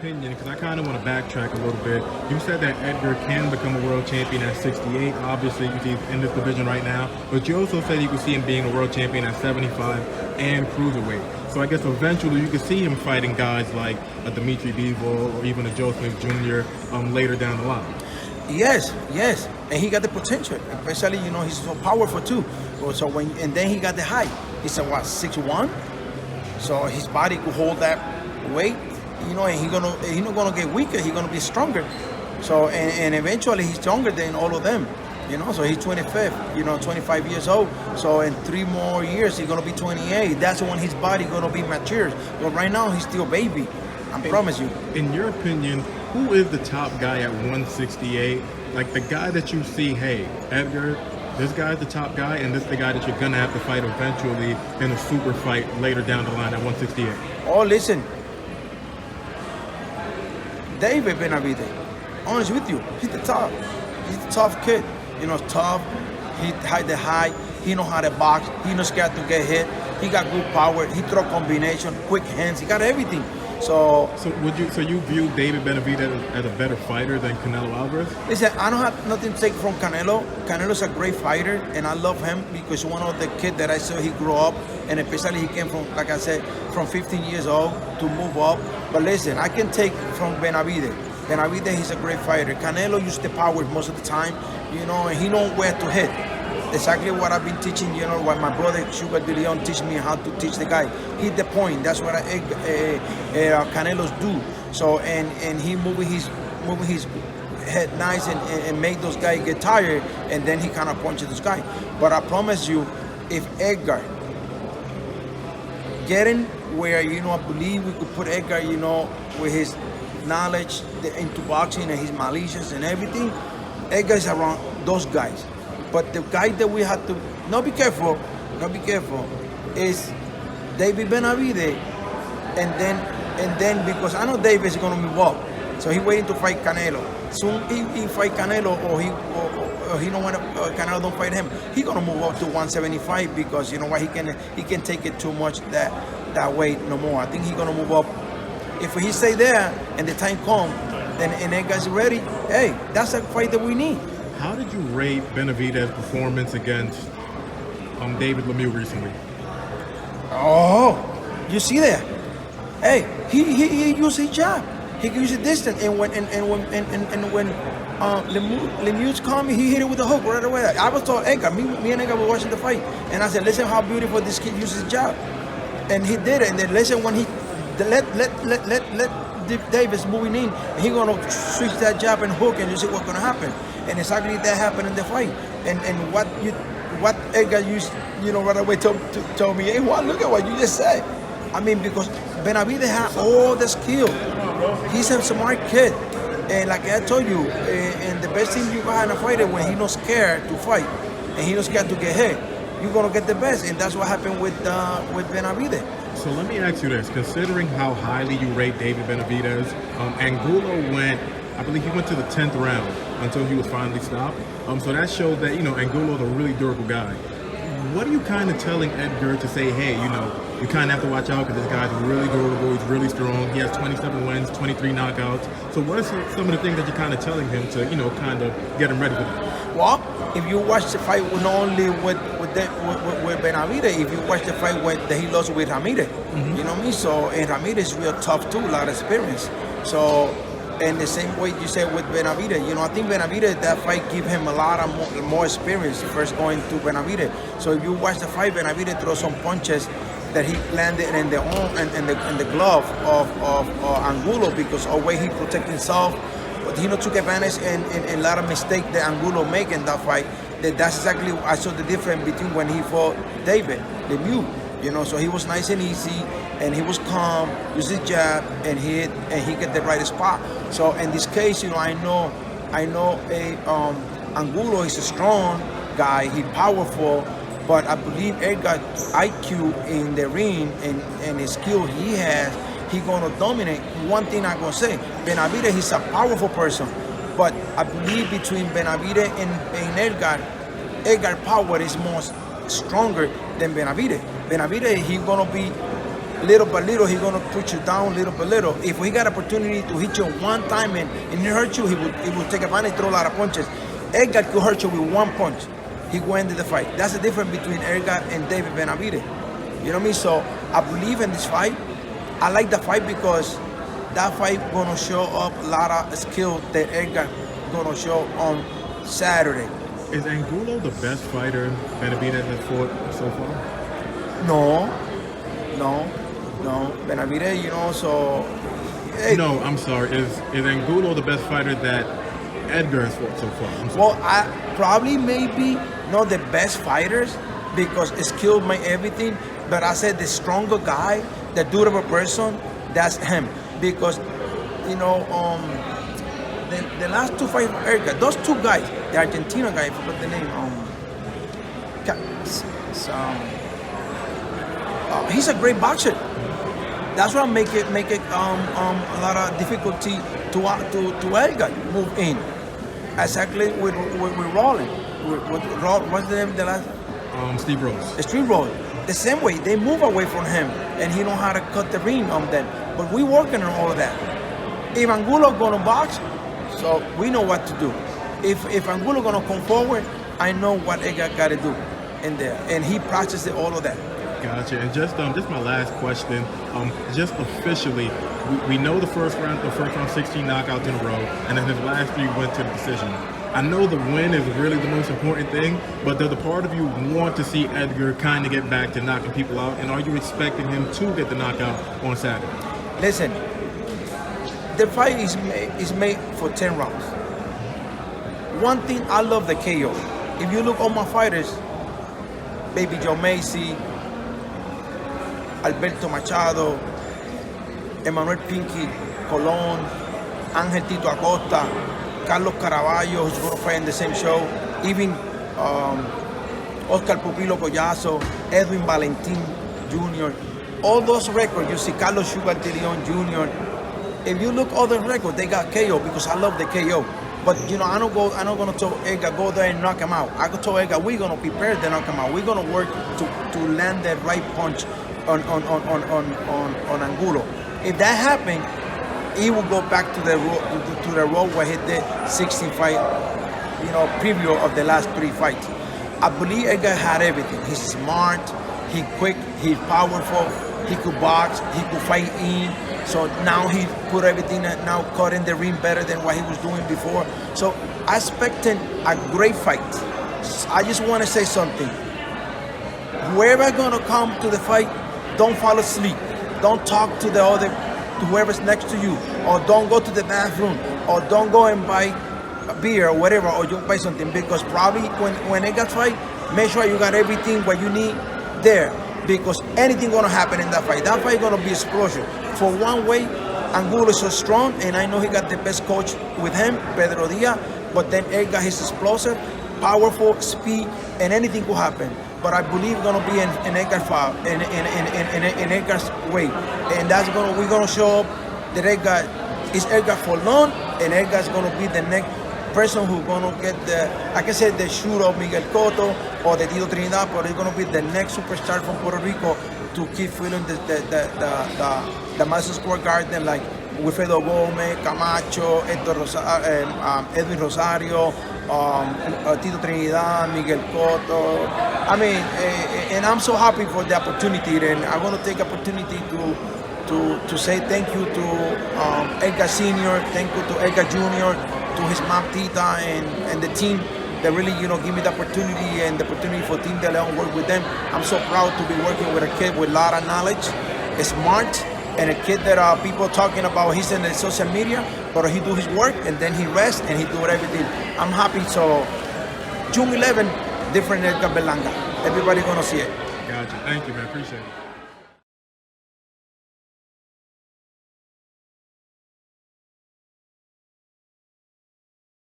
opinion, because I kind of want to backtrack a little bit, you said that Edgar can become a world champion at 68. Obviously, you see he's in this division right now, but you also said you could see him being a world champion at 75 and cruiserweight. So I guess eventually you could see him fighting guys like a Dimitri Bivol or even a Joe Smith Jr. Later down the line. Yes, and he got the potential. Especially, he's so powerful too. So and then he got the height. He's a 6'1", so his body could hold that weight. And he's not gonna get weaker. He's gonna be stronger. So and eventually he's stronger than all of them. So he's 25, 25 years old. So in 3 more years, he's gonna be 28. That's when his body gonna be mature. But right now, he's still a baby. I promise you. In your opinion, who is the top guy at 168? Like the guy that you see, hey, Edgar, this guy's the top guy, and this is the guy that you're gonna have to fight eventually in a super fight later down the line at 168. Oh, listen. David Benavidez, honest with you, he's the top. He's the tough kid. Tough. He had the height. He know how to box. He not scared to get hit. He got good power. He throw combination, quick hands. He got everything. So you view David Benavidez as a better fighter than Canelo Alvarez? Listen, I don't have nothing to take from Canelo. Canelo's a great fighter, and I love him because one of the kids that I saw, he grew up, and especially he came from, like I said, from 15 years old to move up. But listen, I can take from Benavidez. Benavidez, he's a great fighter. Canelo used the power most of the time, and he know where to hit. Exactly what I've been teaching, what my brother Sugar De Leon teach me how to teach the guy. Hit the point. That's what Canelos do. So and he moving his head nice and make those guys get tired, and then he kind of punches this guy. But I promise you, if Edgar getting where I believe we could put Edgar, with his knowledge into boxing and his malicious and everything, Edgar's around those guys. But the guy that we have to not be careful, is David Benavidez, and then because I know David is gonna move up, so he waiting to fight Canelo. Soon he fight Canelo, or he don't want to. Canelo don't fight him. He gonna move up to 175 because he can take it too much that weight no more. I think he gonna move up. If he stay there and the time come, then and Edgar's ready, hey, that's a fight that we need. How did you rate Benavidez's performance against David Lemieux recently? Oh, you see that? Hey, he used his jab. He used his distance, and when Lemieux's coming, he hit it with a hook right away. I was told Edgar, me and Edgar were watching the fight, and I said, listen how beautiful this kid uses his jab, and he did it. And then listen when he let Davis moving in, he gonna switch that jab and hook, and you see what's gonna happen. And exactly that happened in the fight. And what Edgar used, right away told me, hey, Juan, look at what you just said. I mean, because Benavidez had all the skill. He's a smart kid. And like I told you, and the best thing you got in a fighter when he's not scared to fight and he's not scared to get hit, you're gonna get the best. And that's what happened with Benavidez. So let me ask you this: considering how highly you rate David Benavidez, Angulo went. I believe he went to the 10th round until he was finally stopped. So that shows that, Angulo is a really durable guy. What are you kind of telling Edgar to say, hey, you kind of have to watch out because this guy's really durable, he's really strong, he has 27 wins, 23 knockouts. So what are some of the things that you're kind of telling him to, kind of get him ready for that? Well, if you watch the fight not only with Benavidez, if you watch the fight that he lost with Ramirez, you know what I mean? So, and Ramirez is real tough too, a lot of experience. So, and the same way you said with Benavidez, I think Benavidez, that fight give him a lot of more experience first going to Benavidez. So if you watch the fight, Benavidez throw some punches that he landed in the arm and the glove of Angulo because of the way he protect himself. But he took advantage and a lot of mistakes that Angulo make in that fight. That's exactly I saw the difference between when he fought David Lemieux. So he was nice and easy, and he was calm, used his jab, and he get the right spot. So in this case, I know Angulo is a strong guy, he's powerful, but I believe Edgar's IQ in the ring and the skill he has, he's gonna dominate. One thing I'm gonna say, Benavidez, he's a powerful person, but I believe between Benavidez and Edgar's power is more stronger than Benavidez. Benavidez, he's gonna be little by little, he's gonna put you down little by little. If he got opportunity to hit you one time and he hurt you, he would take advantage, throw a lot of punches. Edgar could hurt you with one punch. He will end the fight. That's the difference between Edgar and David Benavidez. You know what I mean? So I believe in this fight. I like the fight because that fight gonna show up a lot of skill that Edgar gonna show on Saturday. Is Angulo the best fighter Benavidez has fought so far? No. Benavidez, you know, so... Hey. No, I'm sorry. Is Angulo the best fighter that Edgar's fought so far? Well, I probably maybe not the best fighters because skill made everything, but I said the stronger guy, the durable person, that's him. Because, you know, the last two fights, Edgar, those two guys, the Argentina guy, I forgot the name, he's a great boxer. That's what make it a lot of difficulty to Edgar move in. Exactly with Rolling. What's the name? The last? Steve Rose. Steve Rose. The same way they move away from him, and he know how to cut the ring on them. But we working on all of that. If Angulo gonna box, so we know what to do. If Angulo gonna come forward, I know what Edgar got to do in there, and he practiced all of that. Gotcha. And just my last question. Just officially, we know the first round 16 knockouts in a row, and then his last 3 went to the decision. I know the win is really the most important thing, but does a part of you want to see Edgar kind of get back to knocking people out? And are you expecting him to get the knockout on Saturday? Listen, the fight is made for 10 rounds. One thing, I love the KO. If you look at my fighters, Baby Joe Macy, Alberto Machado, Emmanuel Pinky, Colón, Ángel Tito Acosta, Carlos Caraballo, who's going to fight in the same show, even Oscar Pupilo Collazo, Edwin Valentin Jr. All those records, you see Carlos Sugar de Leon Jr. If you look other records, they got KO because I love the KO. But you know, I'm not gonna tell Edgar go there and knock him out. I could tell Edgar we're gonna prepare to knock him out. We're gonna work to land that right punch on Angulo. If that happens, he will go back to the road where he did 16 fight, you know, preview of the last 3 fights. I believe Edgar had everything. He's smart, he's quick, he's powerful, he could box, he could fight in. So now he put everything now caught in the ring better than what he was doing before. So I expect a great fight. I just want to say something. Whoever gonna come to the fight, don't fall asleep. Don't talk to whoever's next to you, or don't go to the bathroom, or don't go and buy a beer or whatever, or you buy something, because probably when it got fight, make sure you got everything what you need there, because anything gonna happen in that fight. That fight gonna be explosion. For one way, Angulo is so strong, and I know he got the best coach with him, Pedro Diaz, but then Edgar is explosive, powerful, speed, and anything could happen. But I believe it's gonna be in Edgar's foul, in Edgar's way, and we're gonna show up that Edgar is Edgar for long, and Edgar's gonna be the next person who's gonna get I can say the shooter of Miguel Cotto or the Tito Trinidad, but he's gonna be the next superstar from Puerto Rico to keep filling the Madison Square Garden, like Wilfredo Gomez, Camacho, Edwin Rosario, Tito Trinidad, Miguel Cotto. I mean, and I'm so happy for the opportunity, and I'm going to take opportunity to say thank you to Edgar Sr., thank you to Edgar Jr., to his mom Tita, and the team that really, you know, give me the opportunity and the opportunity for Team De Leon work with them. I'm so proud to be working with a kid with a lot of knowledge, smart, and a kid that people talking about he's in the social media, but he do his work and then he rests and he do everything. I'm happy. So June 11, different Edgar Berlanga. Everybody gonna see it. Gotcha. Thank you, man. Appreciate it.